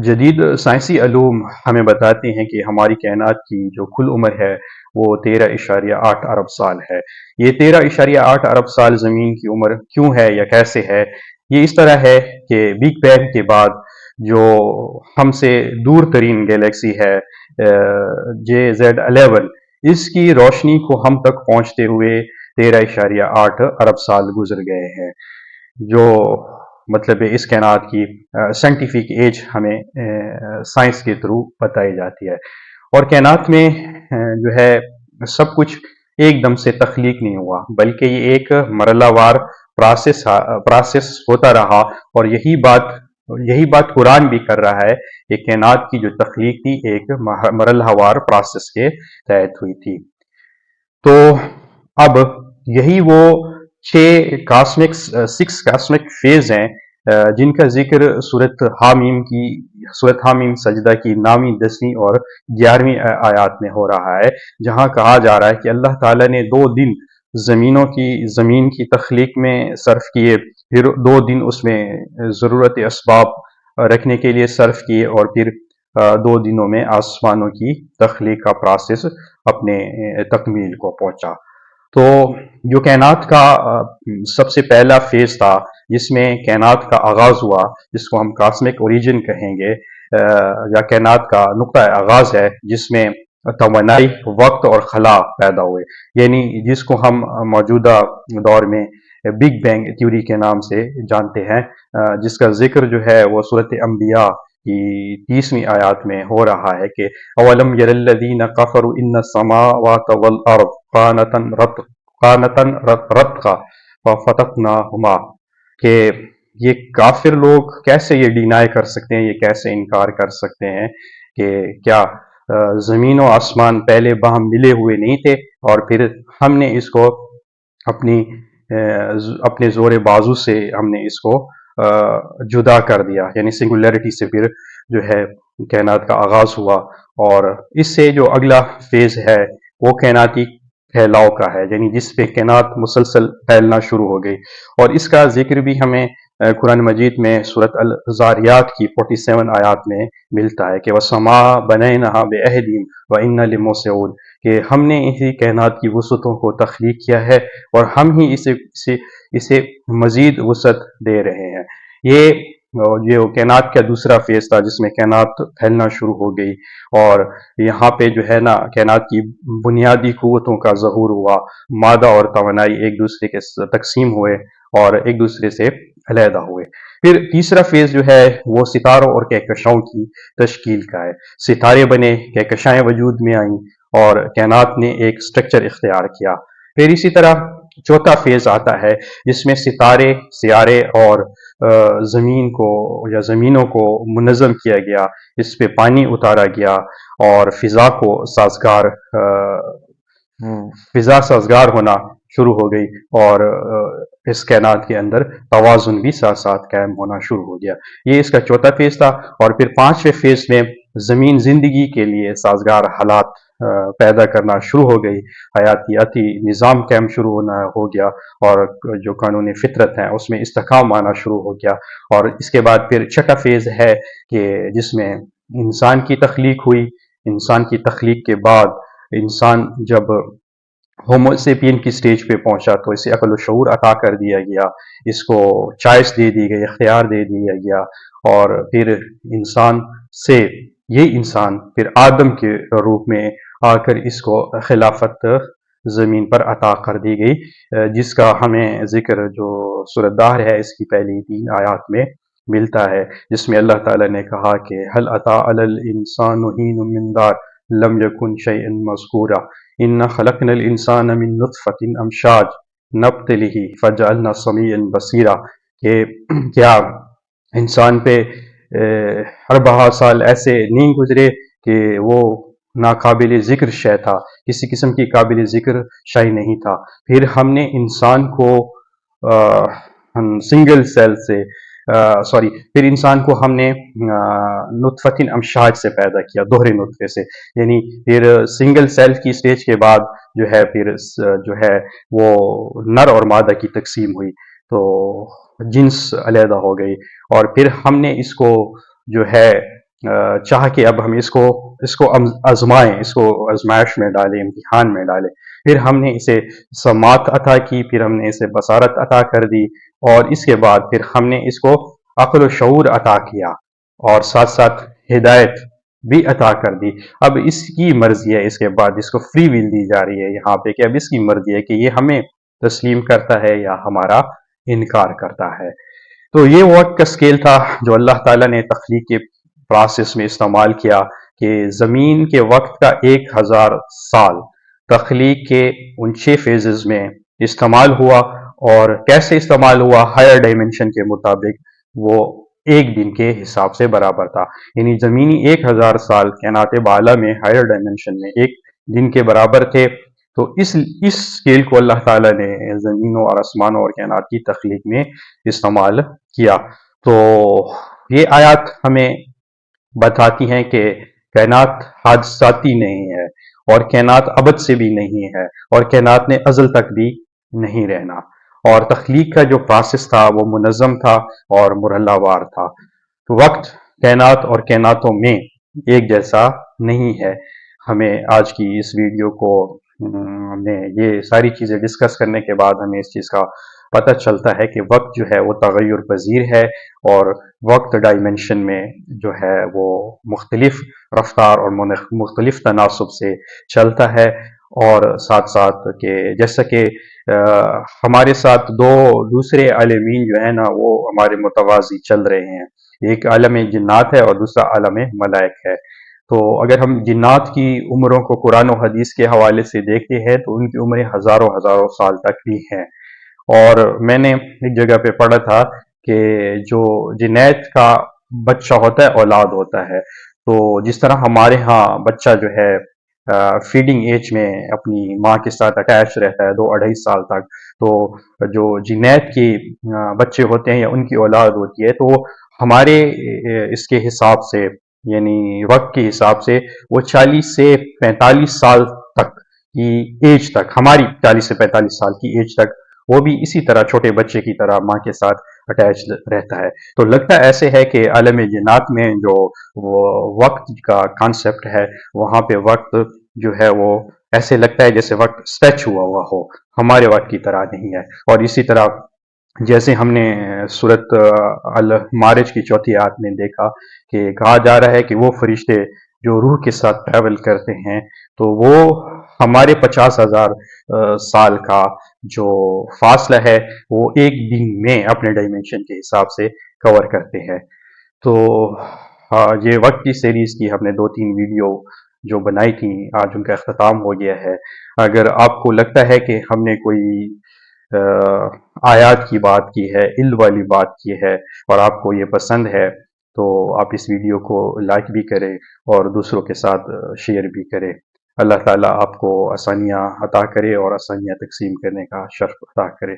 جدید سائنسی علوم ہمیں بتاتے ہیں کہ ہماری کائنات کی جو کل عمر ہے وہ 13.8 ارب سال ہے۔ یہ 13.8 ارب سال زمین کی عمر کیوں ہے یا کیسے ہے؟ یہ اس طرح ہے کہ بگ بینگ کے بعد جو ہم سے دور ترین گیلیکسی ہے JZ11، اس کی روشنی کو ہم تک پہنچتے ہوئے 13.8 ارب سال گزر گئے ہیں، جو مطلب اس کائنات کی سائنٹیفک ایج ہمیں سائنس کے تھرو بتائی جاتی ہے۔ اور کائنات میں جو ہے سب کچھ ایک دم سے تخلیق نہیں ہوا، بلکہ یہ ایک مرحلہ وار پروسیس ہوتا رہا، اور یہی بات قرآن بھی کر رہا ہے کہ کائنات کی جو تخلیق تھی ایک مرحلہ وار پروسیس کے تحت ہوئی تھی۔ تو اب یہی وہ سکس کاسمک فیز ہیں جن کا ذکر سورت حامیم سجدہ کی 9ویں 10ویں اور 11ویں آیات میں ہو رہا ہے، جہاں کہا جا رہا ہے کہ اللہ تعالیٰ نے 2 دن زمین کی تخلیق میں صرف کیے، پھر 2 دن اس میں ضرورت اسباب رکھنے کے لیے صرف کیے، اور پھر 2 دنوں میں آسمانوں کی تخلیق کا پروسیس اپنے تکمیل کو پہنچا۔ تو جو کائنات کا سب سے پہلا فیز تھا جس میں کائنات کا آغاز ہوا، جس کو ہم کاسمک اوریجن کہیں گے، یا کائنات کا نقطہ آغاز ہے، جس میں توانائی، وقت اور خلا پیدا ہوئے، یعنی جس کو ہم موجودہ دور میں بگ بینگ تھیوری کے نام سے جانتے ہیں، جس کا ذکر جو ہے وہ سورۃ انبیاء کی 30ویں آیات میں ہو رہا ہے کہ اولم یر الذین کفروا ان السماوات والارض قانتا رتقا ففتقناہما، کہ یہ کافر لوگ کیسے یہ ڈینائی کر سکتے ہیں، یہ کیسے انکار کر سکتے ہیں کہ کیا زمین و آسمان پہلے باہم ملے ہوئے نہیں تھے، اور پھر ہم نے اس کو اپنے زور بازو سے ہم نے اس کو جدا کر دیا، یعنی سنگولیرٹی سے پھر جو ہے کائنات کا آغاز ہوا، اور اس سے جو اگلا فیز ہے وہ کائناتی پھیلاؤ کا ہے، یعنی جس پہ کائنات مسلسل پھیلنا شروع ہو گئی، اور اس کا ذکر بھی ہمیں قرآن مجید میں سورۃ الزاریات کی 47 آیات میں ملتا ہے کہ وَالسَّمَاءَ بَنَيْنَاهَا بِأَيْدٍ وَإِنَّا لِمُوسِعُونَ، کہ ہم نے اسی کائنات کی وسعتوں کو تخلیق کیا ہے، اور ہم ہی اسے مزید وسعت دے رہے ہیں۔ یہ کائنات کا دوسرا فیز تھا جس میں کائنات پھیلنا شروع ہو گئی، اور یہاں پہ جو ہے نا کائنات کی بنیادی قوتوں کا ظہور ہوا، مادہ اور توانائی ایک دوسرے کے تقسیم ہوئے اور ایک دوسرے سے علیحدہ ہوئے۔ پھر تیسرا فیز جو ہے وہ ستاروں اور کہکشاؤں کی تشکیل کا ہے، ستارے بنے، کہکشائیں وجود میں آئیں، اور کائنات نے ایک سٹرکچر اختیار کیا۔ پھر اسی طرح چوتھا فیز آتا ہے جس میں ستارے، سیارے اور زمینوں کو منظم کیا گیا، اس پہ پانی اتارا گیا، اور فضا سازگار ہونا شروع ہو گئی، اور اس کائنات کے اندر توازن بھی ساتھ ساتھ قائم ہونا شروع ہو گیا۔ یہ اس کا چوتھا فیز تھا، اور پھر 5ویں فیز میں زمین زندگی کے لیے سازگار حالات پیدا کرنا شروع ہو گئی، حیاتیاتی نظام قائم شروع ہونا ہو گیا، اور جو قانون فطرت ہیں اس میں استحکام آنا شروع ہو گیا۔ اور اس کے بعد پھر چھٹا فیز ہے کہ جس میں انسان کی تخلیق ہوئی۔ انسان کی تخلیق کے بعد انسان جب ہومو سیپین کی سٹیج پہ پہنچا تو اسے عقل و شعور عطا کر دیا گیا، اس کو چوائس دے دی گئی، اختیار دے دیا گیا، اور پھر انسان پھر آدم کے روپ میں آ کر اس کو خلافت زمین پر عطا کر دی گئی، جس کا ہمیں ذکر جو سورۃ دہر ہے اس کی پہلی 3 آیات میں ملتا ہے، جس میں اللہ تعالیٰ نے کہا کہ هل اتى على الانسان حين من دار لم يكن شيئا مذكورا انا خلقنا الانسان من نطفة امشاج نبتلہ فجعلنا سمیعا بصیرا، کہ کیا انسان پہ 4 سال ایسے نہیں گزرے کہ وہ ناقابل ذکر شے تھا، کسی قسم کی قابل ذکر شے نہیں تھا، پھر ہم نے انسان کو سنگل سیل سے پھر انسان کو ہم نے نطفۃ امشاج سے پیدا کیا، دوہرے نطفے سے، یعنی پھر سنگل سیل کی سٹیج کے بعد جو ہے پھر جو ہے وہ نر اور مادہ کی تقسیم ہوئی، تو جنس علیحدہ ہو گئی، اور پھر ہم نے اس کو جو ہے چاہ کہ اب ہم اس کو آزمائیں، اس کو آزمائش میں ڈالیں، امتحان میں ڈالیں۔ پھر ہم نے اسے سماعت عطا کی، پھر ہم نے اسے بصارت عطا کر دی، اور اس کے بعد پھر ہم نے اس کو عقل و شعور عطا کیا، اور ساتھ ساتھ ہدایت بھی عطا کر دی۔ اب اس کی مرضی ہے، اس کے بعد اس کو فری ویل دی جا رہی ہے یہاں پہ، کہ اب اس کی مرضی ہے کہ یہ ہمیں تسلیم کرتا ہے یا ہمارا انکار کرتا ہے۔ تو یہ وقت کا سکیل تھا جو اللہ تعالیٰ نے تخلیق کے پروسیس میں استعمال کیا، کہ زمین کے وقت کا 1000 سال تخلیق کے ان 6 فیزز میں استعمال ہوا، اور کیسے استعمال ہوا؟ ہائر ڈائمنشن کے مطابق وہ ایک دن کے حساب سے برابر تھا، یعنی زمینی 1000 سال کائنات بالا میں ہائر ڈائمنشن میں ایک دن کے برابر تھے۔ تو اس اسکیل کو اللہ تعالیٰ نے زمینوں اور آسمانوں اور کائنات کی تخلیق میں استعمال کیا۔ تو یہ آیات ہمیں بتاتی ہیں کہ کائنات حادثاتی نہیں ہے، اور کائنات ابد سے بھی نہیں ہے، اور کائنات نے ازل تک بھی نہیں رہنا، اور تخلیق کا جو پروسیس تھا وہ منظم تھا اور مرحلہ وار تھا۔ وقت کائنات اور کائناتوں میں ایک جیسا نہیں ہے۔ ہمیں آج کی اس ویڈیو کو ہم نے یہ ساری چیزیں ڈسکس کرنے کے بعد ہمیں اس چیز کا پتہ چلتا ہے کہ وقت جو ہے وہ تغیر پذیر ہے، اور وقت ڈائمنشن میں جو ہے وہ مختلف رفتار اور مختلف تناسب سے چلتا ہے۔ اور ساتھ ساتھ کہ جیسا کہ ہمارے ساتھ دو دوسرے عالمین جو ہیں نا، وہ ہمارے متوازی چل رہے ہیں، ایک عالم جنات ہے اور دوسرا عالم ملائک ہے۔ تو اگر ہم جنات کی عمروں کو قرآن و حدیث کے حوالے سے دیکھتے ہیں تو ان کی عمریں ہزاروں ہزاروں سال تک بھی ہیں۔ اور میں نے ایک جگہ پہ پڑھا تھا کہ جو جنیت کا بچہ ہوتا ہے اولاد ہوتا ہے، تو جس طرح ہمارے ہاں بچہ جو ہے فیڈنگ ایج میں اپنی ماں کے ساتھ اٹیچ رہتا ہے 2-2.5 سال تک، تو جو جنیت کے بچے ہوتے ہیں یا ان کی اولاد ہوتی ہے، تو ہمارے اس کے حساب سے، یعنی وقت کے حساب سے، وہ 40 سے 45 سال تک کی ایج تک، ہماری 40 سے 45 سال کی ایج تک، وہ بھی اسی طرح چھوٹے بچے کی طرح ماں کے ساتھ اٹیچ رہتا ہے۔ تو لگتا ایسے ہے کہ عالم جنات میں جو وہ وقت کا کانسیپٹ ہے، وہاں پہ وقت جو ہے وہ ایسے لگتا ہے جیسے وقت اسٹریچ ہوا ہوا ہو، ہمارے وقت کی طرح نہیں ہے۔ اور اسی طرح جیسے ہم نے سورۃ المعارج کی 4 آیت میں دیکھا کہ کہا جا رہا ہے کہ وہ فرشتے جو روح کے ساتھ ٹریول کرتے ہیں، تو وہ ہمارے 50,000 سال کا جو فاصلہ ہے وہ ایک دن میں اپنے ڈائمنشن کے حساب سے کور کرتے ہیں۔ تو یہ وقت کی سیریز کی ہم نے 2-3 ویڈیو جو بنائی تھی، آج ان کا اختتام ہو گیا ہے۔ اگر آپ کو لگتا ہے کہ ہم نے کوئی آیات کی بات کی ہے، علم والی بات کی ہے، اور آپ کو یہ پسند ہے، تو آپ اس ویڈیو کو لائک بھی کریں اور دوسروں کے ساتھ شیئر بھی کریں۔ اللہ تعالیٰ آپ کو آسانیاں عطا کرے اور آسانیاں تقسیم کرنے کا شرف عطا کرے۔